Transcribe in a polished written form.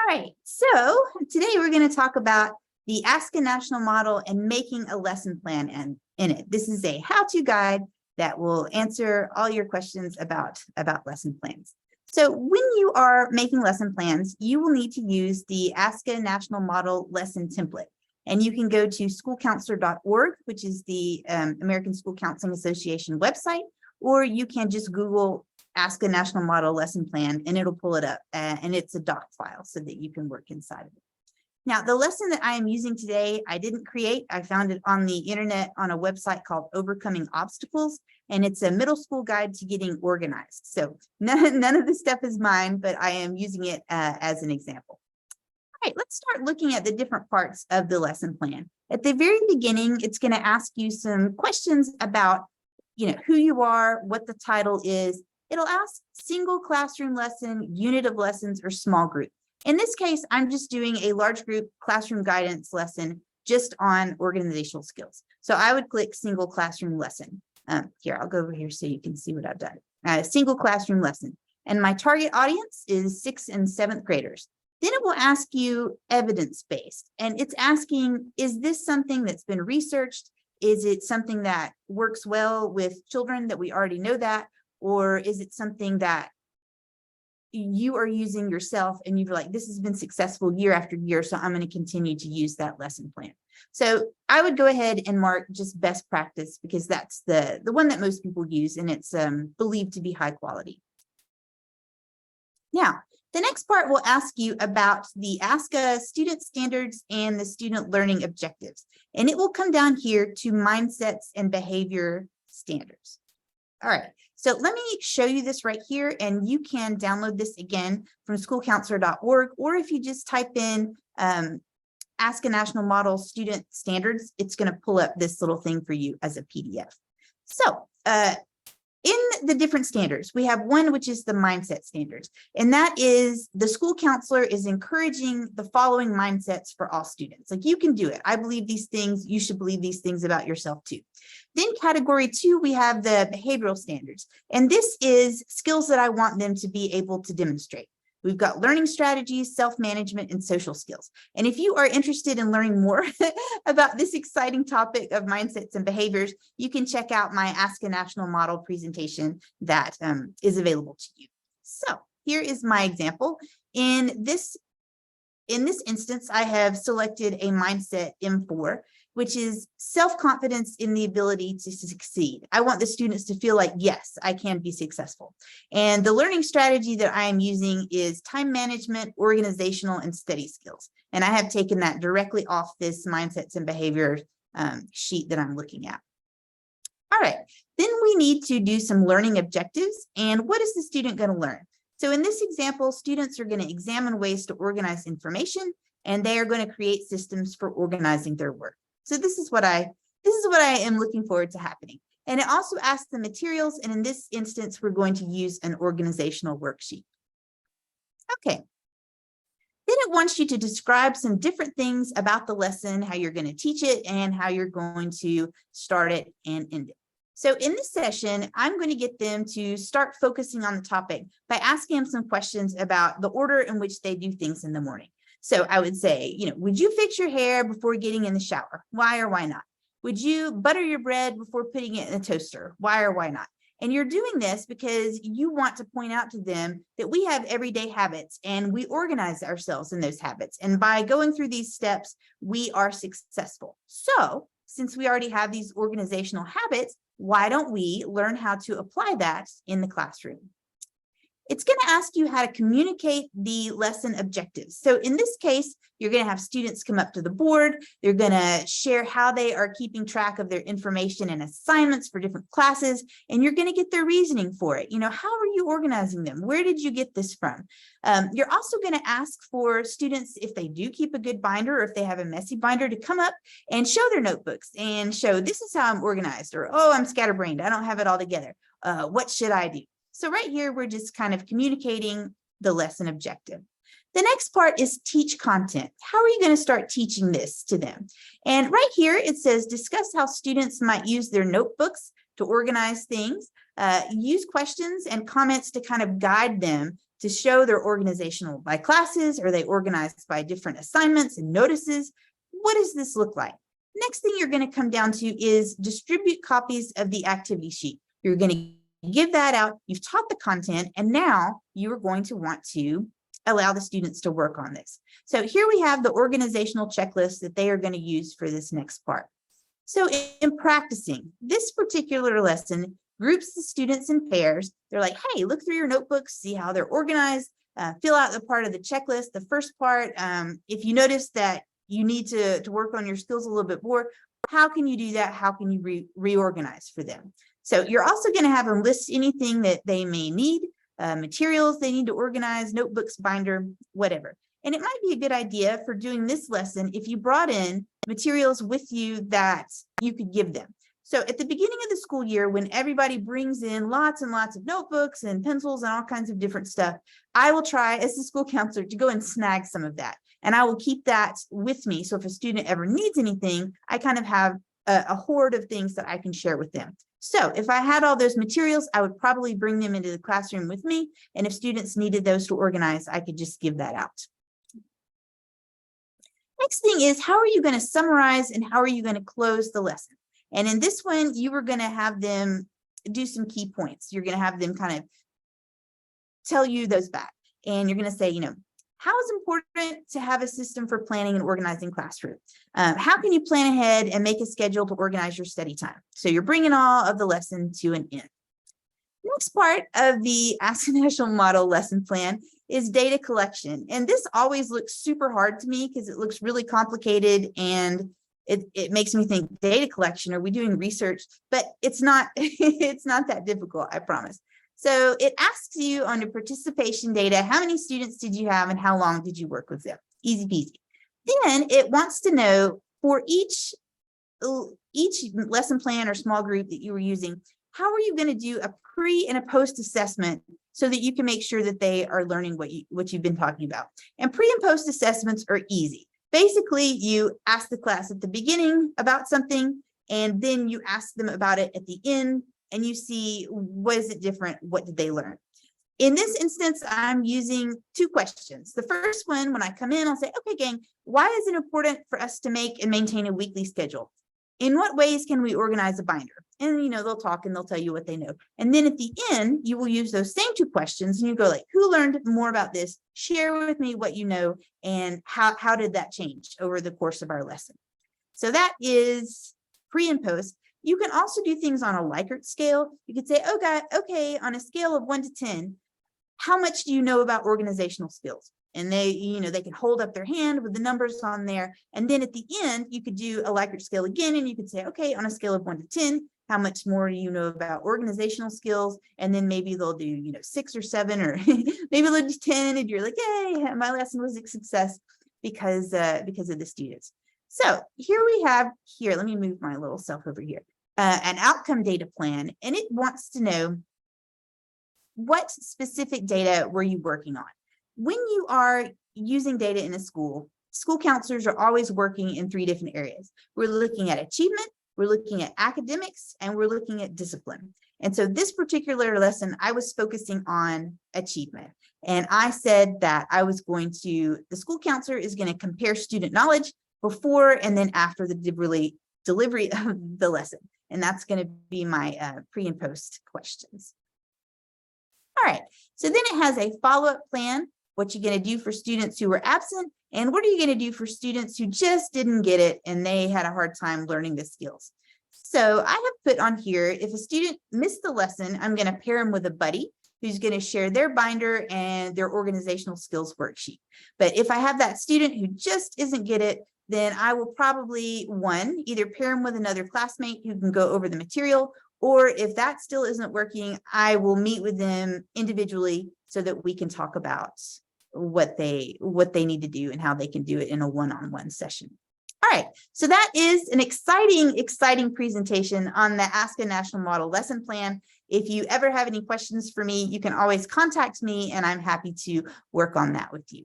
All right, so today we're going to talk about the ASCA National Model and making a lesson plan in it. This is a how-to guide that will answer all your questions about lesson plans. So when you are making lesson plans, you will need to use the ASCA National Model lesson template. And you can go to schoolcounselor.org, which is the American School Counseling Association website, or you can just Google ASCA National Model lesson plan and it'll pull it up, and it's a doc file so that you can work inside of it. Now, the lesson that I am using today, I didn't create. I found it on the internet on a website called Overcoming Obstacles, and it's a middle school guide to getting organized. So none of this stuff is mine, but I am using it as an example. All right, let's start looking at the different parts of the lesson plan. At the very beginning, it's going to ask you some questions about, who you are, what the title is. It'll ask single classroom lesson, unit of lessons, or small group. In this case, I'm just doing a large group classroom guidance lesson just on organizational skills. So I would click single classroom lesson. Here, I'll go over here so you can see what I've done. Single classroom lesson. And my target audience is 6th and 7th graders. Then it will ask you evidence-based. And it's asking, is this something that's been researched? Is it something that works well with children that we already know that? Or is it something that you are using yourself and you're like, this has been successful year after year, so I'm going to continue to use that lesson plan. So I would go ahead and mark just best practice because that's the one that most people use, and it's believed to be high quality. Now, the next part will ask you about the ASCA student standards and the student learning objectives, and it will come down here to mindsets and behavior standards. All right, so let me show you this right here, and you can download this again from schoolcounselor.org, or if you just type in ASCA National Model Student Standards, it's going to pull up this little thing for you as a PDF. So in the different standards, we have one which is the mindset standards, and that is the school counselor is encouraging the following mindsets for all students. Like, you can do it. I believe these things. You should believe these things about yourself too. Then category 2, we have the behavioral standards, and this is skills that I want them to be able to demonstrate. We've got learning strategies, self-management, and social skills. And if you are interested in learning more about this exciting topic of mindsets and behaviors, you can check out my ASCA National Model presentation that is available to you. So here is my example. In this instance, I have selected a mindset M4, which is self-confidence in the ability to succeed. I want the students to feel like, yes, I can be successful. And the learning strategy that I am using is time management, organizational, and study skills. And I have taken that directly off this mindsets and behaviors sheet that I'm looking at. All right, then we need to do some learning objectives. And what is the student going to learn? So in this example, students are going to examine ways to organize information, and they are going to create systems for organizing their work. So this is what I am looking forward to happening. And it also asks the materials, and in this instance, we're going to use an organizational worksheet. Okay. Then it wants you to describe some different things about the lesson, how you're going to teach it, and how you're going to start it and end it. So in this session, I'm going to get them to start focusing on the topic by asking them some questions about the order in which they do things in the morning. So I would say, would you fix your hair before getting in the shower? Why or why not? Would you butter your bread before putting it in the toaster? Why or why not? And you're doing this because you want to point out to them that we have everyday habits and we organize ourselves in those habits. And by going through these steps, we are successful. So since we already have these organizational habits, why don't we learn how to apply that in the classroom? It's going to ask you how to communicate the lesson objectives. So in this case, you're going to have students come up to the board. They're going to share how they are keeping track of their information and assignments for different classes, and you're going to get their reasoning for it. How are you organizing them? Where did you get this from? You're also going to ask for students, if they do keep a good binder or if they have a messy binder, to come up and show their notebooks and show, this is how I'm organized, or, oh, I'm scatterbrained, I don't have it all together. What should I do? So right here, we're just kind of communicating the lesson objective. The next part is teach content. How are you going to start teaching this to them? And right here, it says, discuss how students might use their notebooks to organize things. Use questions and comments to kind of guide them to show they're organizational by classes. Are they organized by different assignments and notices? What does this look like? Next thing you're going to come down to is distribute copies of the activity sheet. You're going to give that out. You've taught the content, and now you are going to want to allow the students to work on this. So here we have the organizational checklist that they are going to use for this next part. So in practicing this particular lesson, groups the students in pairs. They're like, hey, look through your notebooks, see how they're organized, fill out the part of the checklist. The first part, if you notice that you need to work on your skills a little bit more, how can you do that? How can you reorganize for them? So you're also going to have them list anything that they may need, materials they need to organize, notebooks, binder, whatever. And it might be a good idea for doing this lesson if you brought in materials with you that you could give them. So at the beginning of the school year, when everybody brings in lots and lots of notebooks and pencils and all kinds of different stuff, I will try as the school counselor to go and snag some of that. And I will keep that with me. So if a student ever needs anything, I kind of have a hoard of things that I can share with them. So if I had all those materials, I would probably bring them into the classroom with me. And if students needed those to organize, I could just give that out. Next thing is, how are you going to summarize and how are you going to close the lesson? And in this one, you were going to have them do some key points. You're going to have them kind of tell you those back. And you're going to say, you know, how is it important to have a system for planning and organizing classroom? How can you plan ahead and make a schedule to organize your study time? So you're bringing all of the lesson to an end. Next part of the ASCA National Model lesson plan is data collection. And this always looks super hard to me because it looks really complicated and it makes me think data collection. Are we doing research? But it's not, it's not that difficult, I promise. So it asks you on your participation data, how many students did you have and how long did you work with them? Easy peasy. Then it wants to know for each lesson plan or small group that you were using, how are you going to do a pre and a post assessment so that you can make sure that they are learning what you've been talking about. And pre and post assessments are easy. Basically, you ask the class at the beginning about something, and then you ask them about it at the end, and you see what is it different, what did they learn. In this instance, I'm using two questions. The first one, when I come in, I'll say, okay, gang, why is it important for us to make and maintain a weekly schedule? In what ways can we organize a binder? And, you know, they'll talk and they'll tell you what they know. And then at the end, you will use those same two questions and you go like, who learned more about this? Share with me what you know and how did that change over the course of our lesson? So that is pre and post. You can also do things on a Likert scale. You could say, oh God, okay, on a scale of 1 to 10, how much do you know about organizational skills? And they, you know, they can hold up their hand with the numbers on there. And then at the end, you could do a Likert scale again, and you could say, okay, on a scale of 1 to 10, how much more do you know about organizational skills? And then maybe they'll do, you know, 6 or 7, or maybe they'll do 10, and you're like, yay, my lesson was a success because of the students. So here we have here, let me move my little self over here, an outcome data plan, and it wants to know what specific data were you working on? When you are using data in a school, school counselors are always working in 3 different areas. We're looking at achievement, we're looking at academics, and we're looking at discipline. And so this particular lesson, I was focusing on achievement. And I said that I was going to, the school counselor is going to compare student knowledge before and then after the delivery of the lesson. And that's going to be my pre and post questions. All right, so then it has a follow-up plan. What you're going to do for students who were absent, and what are you going to do for students who just didn't get it and they had a hard time learning the skills. So I have put on here, if a student missed the lesson, I'm going to pair them with a buddy who's going to share their binder and their organizational skills worksheet. But if I have that student who just isn't get it, then I will probably, one, either pair them with another classmate who can go over the material, or if that still isn't working, I will meet with them individually so that we can talk about what they need to do and how they can do it in a one-on-one session. All right, so that is an exciting presentation on the ASCA National Model lesson plan. If you ever have any questions for me, you can always contact me and I'm happy to work on that with you.